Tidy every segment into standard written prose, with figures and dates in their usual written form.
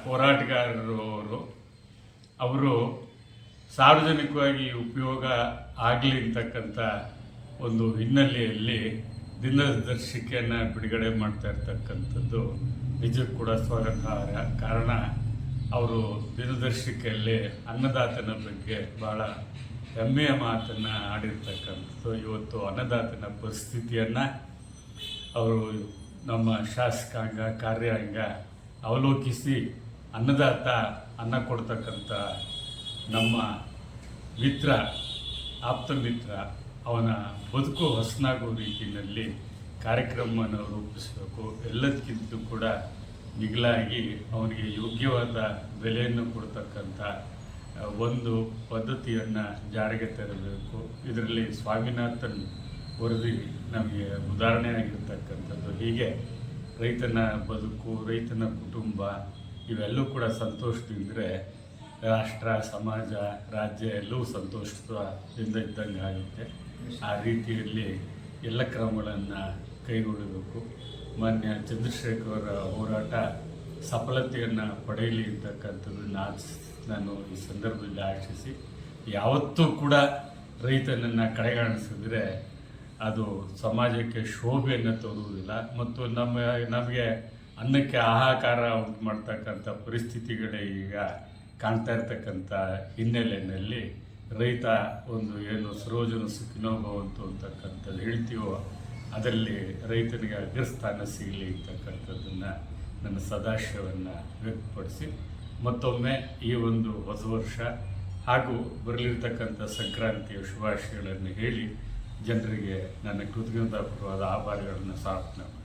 ಹೋರಾಟಗಾರರು ಅವರು ಸಾರ್ವಜನಿಕವಾಗಿ ಉಪಯೋಗ ಆಗಲಿ ಅಂತಕ್ಕಂಥ ಒಂದು ಹಿನ್ನೆಲೆಯಲ್ಲಿ ದಿನದರ್ಶಿಕೆಯನ್ನು ಬಿಡುಗಡೆ ಮಾಡ್ತಾ ಇರ್ತಕ್ಕಂಥದ್ದು ನಿಜಕ್ಕೂ ಕೂಡ ಸ್ವಾಗತಾರ್ಹ. ಕಾರಣ ಅವರು ದಿನದರ್ಶಿಕೆಯಲ್ಲಿ ಅನ್ನದಾತನ ಬಗ್ಗೆ ಭಾಳ ಹೆಮ್ಮೆಯ ಮಾತನ್ನು ಆಡಿರ್ತಕ್ಕಂಥದ್ದು. ಇವತ್ತು ಅನ್ನದಾತನ ಪರಿಸ್ಥಿತಿಯನ್ನು ಅವರು ನಮ್ಮ ಶಾಸಕಾಂಗ ಕಾರ್ಯಾಂಗ ಅವಲೋಕಿಸಿ ಅನ್ನದಾತ ಅನ್ನ ಕೊಡ್ತಕ್ಕಂಥ ನಮ್ಮ ಮಿತ್ರ, ಆಪ್ತ ಮಿತ್ರ, ಅವನ ಬದುಕು ಹೊಸನಾಗುವ ರೀತಿಯಲ್ಲಿ ಕಾರ್ಯಕ್ರಮವನ್ನು ರೂಪಿಸಬೇಕು. ಎಲ್ಲದಕ್ಕಿಂತ ಕೂಡ ಮಿಗಿಲಾಗಿ ಅವನಿಗೆ ಯೋಗ್ಯವಾದ ಬೆಲೆಯನ್ನು ಕೊಡ್ತಕ್ಕಂಥ ಒಂದು ಪದ್ಧತಿಯನ್ನು ಜಾರಿಗೆ ತರಬೇಕು. ಇದರಲ್ಲಿ ಸ್ವಾಮಿನಾಥನ್ ವರದಿ ನಮಗೆ ಉದಾಹರಣೆಯಾಗಿರ್ತಕ್ಕಂಥದ್ದು. ಹೀಗೆ ರೈತನ ಬದುಕು, ರೈತನ ಕುಟುಂಬ ಇವೆಲ್ಲವೂ ಕೂಡ ಸಂತೋಷದಿಂದರೆ ರಾಷ್ಟ್ರ, ಸಮಾಜ, ರಾಜ್ಯ ಎಲ್ಲವೂ ಸಂತೋಷದಿಂದ ಇದ್ದಂಗೆ ಆಗುತ್ತೆ. ಆ ರೀತಿಯಲ್ಲಿ ಎಲ್ಲ ಕ್ರಮಗಳನ್ನು ಕೈಗೊಳ್ಳಬೇಕು. ಮಾನ್ಯ ಚಂದ್ರಶೇಖರ ಹೋರಾಟ ಸಫಲತೆಯನ್ನು ಪಡೆಯಲಿ ಅಂತಕ್ಕಂಥದ್ದನ್ನು ನಾನು ಈ ಸಂದರ್ಭದಲ್ಲಿ ಆಶಿಸಿ, ಯಾವತ್ತೂ ಕೂಡ ರೈತನನ್ನು ಕಡೆಗಾಣಿಸಿದ್ರೆ ಅದು ಸಮಾಜಕ್ಕೆ ಶೋಭೆಯನ್ನು ತೋರುವುದಿಲ್ಲ ಮತ್ತು ನಮಗೆ ಅನ್ನಕ್ಕೆ ಹಾಹಾಕಾರ ಉಂಟು ಮಾಡ್ತಕ್ಕಂಥ ಪರಿಸ್ಥಿತಿಗಳೇ ಈಗ ಕಾಣ್ತಾ ಇರ್ತಕ್ಕಂಥ ಹಿನ್ನೆಲೆಯಲ್ಲಿ ರೈತ ಒಂದು ಏನು ಸರೋಜನ ಸುಖಿನೋ ಭವಂತು ಅಂತಕ್ಕಂಥದ್ದು ಹೇಳ್ತೀವೋ ಅದರಲ್ಲಿ ರೈತನಿಗೆ ಅಗ್ರಸ್ಥಾನ ಸಿಗಲಿ ಅಂತಕ್ಕಂಥದ್ದನ್ನು ನನ್ನ ಸದಾಶಯವನ್ನು ವ್ಯಕ್ತಪಡಿಸಿ ಮತ್ತೊಮ್ಮೆ ಈ ಒಂದು ಹೊಸ ವರ್ಷ ಹಾಗೂ ಬರಲಿರ್ತಕ್ಕಂಥ ಸಂಕ್ರಾಂತಿಯ ಶುಭಾಶಯಗಳನ್ನು ಹೇಳಿ ಜನರಿಗೆ ನನ್ನ ಕೃತಜ್ಞತಾಪೂರ್ವವಾದ ಆಭಾರಗಳನ್ನು ಸಮರ್ಪಣೆ ಮಾಡಿ.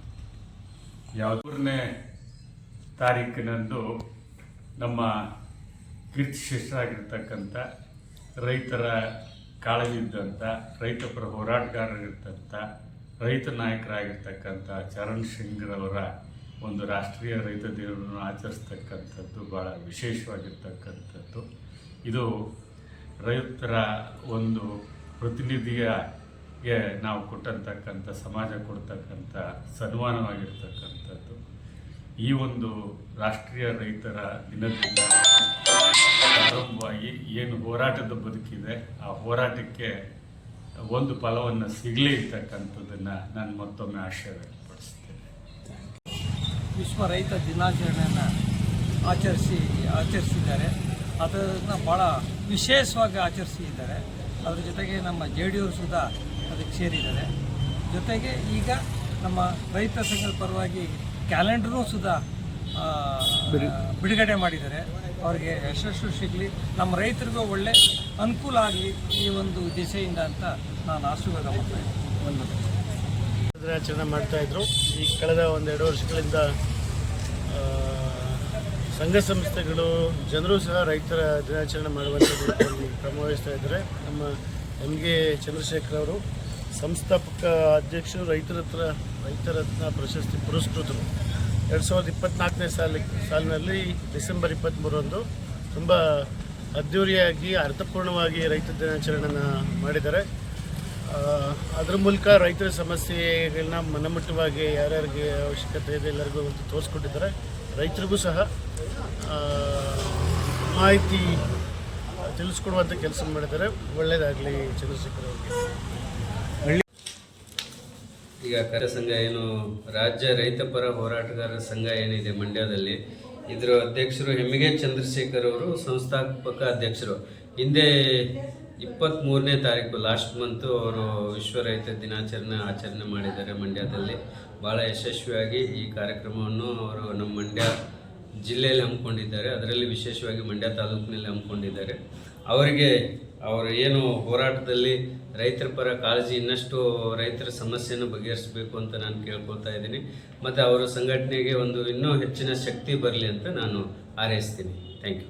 3ನೇ ತಾರೀಕಿನಂದು ನಮ್ಮ ಕೀರ್ತಿಶೇಷರಾಗಿರ್ತಕ್ಕಂಥ ರೈತರ ಕಾಳಜಿದ್ದಂಥ ರೈತಪರ ಹೋರಾಟಗಾರರಿರ್ತಂಥ ರೈತ ನಾಯಕರಾಗಿರ್ತಕ್ಕಂಥ ಚರಣ್ ಸಿಂಗ್ರವರ ಒಂದು ರಾಷ್ಟ್ರೀಯ ರೈತ ದಿನವನ್ನು ಆಚರಿಸ್ತಕ್ಕಂಥದ್ದು ಭಾಳ ವಿಶೇಷವಾಗಿರ್ತಕ್ಕಂಥದ್ದು. ಇದು ರೈತರ ಒಂದು ಪ್ರತಿನಿಧಿಗೆ ನಾವು ಕೊಟ್ಟಂತಕ್ಕಂಥ ಸಮಾಜ ಕೊಡ್ತಕ್ಕಂಥ ಸನ್ಮಾನವಾಗಿರ್ತಕ್ಕಂಥದ್ದು. ಈ ಒಂದು ರಾಷ್ಟ್ರೀಯ ರೈತರ ದಿನದಿಂದ ಪ್ರಾರಂಭವಾಗಿ ಏನು ಹೋರಾಟದ ಬದುಕಿದೆ ಆ ಹೋರಾಟಕ್ಕೆ ಒಂದು ಫಲವನ್ನು ಸಿಗಲಿ ಇರ್ತಕ್ಕಂಥದ್ದನ್ನು ನಾನು ಮತ್ತೊಮ್ಮೆ ಆಶಯ ವ್ಯಕ್ತಪಡಿಸ್ತೇನೆ. ವಿಶ್ವ ರೈತ ದಿನಾಚರಣೆಯನ್ನು ಆಚರಿಸಿದ್ದಾರೆ. ಅದನ್ನು ಭಾಳ ವಿಶೇಷವಾಗಿ ಆಚರಿಸಿದ್ದಾರೆ. ಅದರ ಜೊತೆಗೆ ನಮ್ಮ JDU ಸುಧಾ ಅದಕ್ಕೆ ಸೇರಿದ್ದಾರೆ. ಜೊತೆಗೆ ಈಗ ನಮ್ಮ ರೈತ ಸಂಘದ ಪರವಾಗಿ ಕ್ಯಾಲೆಂಡರ್ನೂ ಸುಧಾ ಬಿಡುಗಡೆ ಮಾಡಿದ್ದಾರೆ. ಅವರಿಗೆ ಯಶಸ್ಸು ಸಿಗಲಿ, ನಮ್ಮ ರೈತರಿಗೂ ಒಳ್ಳೆ ಅನುಕೂಲ ಆಗಲಿ ಈ ಒಂದು ದಿಸೆಯಿಂದ ಅಂತ ನಾನು ಆಶೀರ್ವಾದ ಮಾಡ್ತಾಯಿದ್ದೀನಿ. ದಿನಾಚರಣೆ ಮಾಡ್ತಾಯಿದ್ರು. ಈ ಕಳೆದ 1-2 ವರ್ಷಗಳಿಂದ ಸಂಘ ಸಂಸ್ಥೆಗಳು, ಜನರು ಸಹ ರೈತರ ದಿನಾಚರಣೆ ಮಾಡುವಂಥ ರೀತಿಯಲ್ಲಿ ಕ್ರಮ ವಹಿಸ್ತಾ ಇದ್ದಾರೆ. ನಮ್ಮ MK ಚಂದ್ರಶೇಖರ್ ಅವರು ಸಂಸ್ಥಾಪಕ ಅಧ್ಯಕ್ಷರು, ರೈತರತ್ನ ಪ್ರಶಸ್ತಿ ಪುರಸ್ಕೃತರು. 2024ನೇ ಸಾಲಿನಲ್ಲಿ ಡಿಸೆಂಬರ್ 23ರಂದು ತುಂಬ ಅದ್ಧೂರಿಯಾಗಿ ಅರ್ಥಪೂರ್ಣವಾಗಿ ರೈತ ದಿನಾಚರಣೆಯನ್ನು ಮಾಡಿದ್ದಾರೆ. ಅದರ ಮೂಲಕ ರೈತರ ಸಮಸ್ಯೆಗಳನ್ನ ಮನಮುಟ್ಟವಾಗಿ ಯಾರ್ಯಾರಿಗೆ ಅವಶ್ಯಕತೆ ಇದೆ ಎಲ್ಲರಿಗೂ ತೋರಿಸ್ಕೊಟ್ಟಿದ್ದಾರೆ. ರೈತರಿಗೂ ಸಹ ಮಾಹಿತಿ ತಿಳಿಸ್ಕೊಡುವಂಥ ಕೆಲಸ ಮಾಡಿದ್ದಾರೆ. ಒಳ್ಳೆಯದಾಗಲಿ ಚಂದ್ರಶೇಖರ್ ಅವರಿಗೆ. ಈಗ ಕರೆ ಸಂಘ ಏನು ರಾಜ್ಯ ರೈತಪರ ಹೋರಾಟಗಾರರ ಸಂಘ ಏನಿದೆ ಮಂಡ್ಯದಲ್ಲಿ, ಇದರ ಅಧ್ಯಕ್ಷರು MK ಚಂದ್ರಶೇಖರ್ ಅವರು ಸಂಸ್ಥಾಪಕ ಅಧ್ಯಕ್ಷರು. ಹಿಂದೆ 23ನೇ ತಾರೀಕು ಲಾಸ್ಟ್ ಮಂತು ಅವರು ವಿಶ್ವ ರೈತ ಆಚರಣೆ ಮಾಡಿದ್ದಾರೆ ಮಂಡ್ಯದಲ್ಲಿ. ಭಾಳ ಯಶಸ್ವಿಯಾಗಿ ಈ ಕಾರ್ಯಕ್ರಮವನ್ನು ಅವರು ನಮ್ಮ ಮಂಡ್ಯ ಜಿಲ್ಲೆಯಲ್ಲಿ ಹಮ್ಮಿಕೊಂಡಿದ್ದಾರೆ. ಅದರಲ್ಲಿ ವಿಶೇಷವಾಗಿ ಮಂಡ್ಯ ತಾಲೂಕಿನಲ್ಲಿ ಹಮ್ಮಿಕೊಂಡಿದ್ದಾರೆ. ಅವರಿಗೆ ಅವರು ಏನು ಹೋರಾಟದಲ್ಲಿ ರೈತರ ಪರ ಕಾಳಜಿ, ಇನ್ನಷ್ಟು ರೈತರ ಸಮಸ್ಯೆಯನ್ನು ಬಗೆಹರಿಸಬೇಕು ಅಂತ ನಾನು ಕೇಳ್ಕೊಳ್ತಾ ಇದ್ದೀನಿ. ಮತ್ತು ಅವರ ಸಂಘಟನೆಗೆ ಒಂದು ಇನ್ನೂ ಹೆಚ್ಚಿನ ಶಕ್ತಿ ಬರಲಿ ಅಂತ ನಾನು ಹಾರೈಸ್ತೀನಿ. Thank you.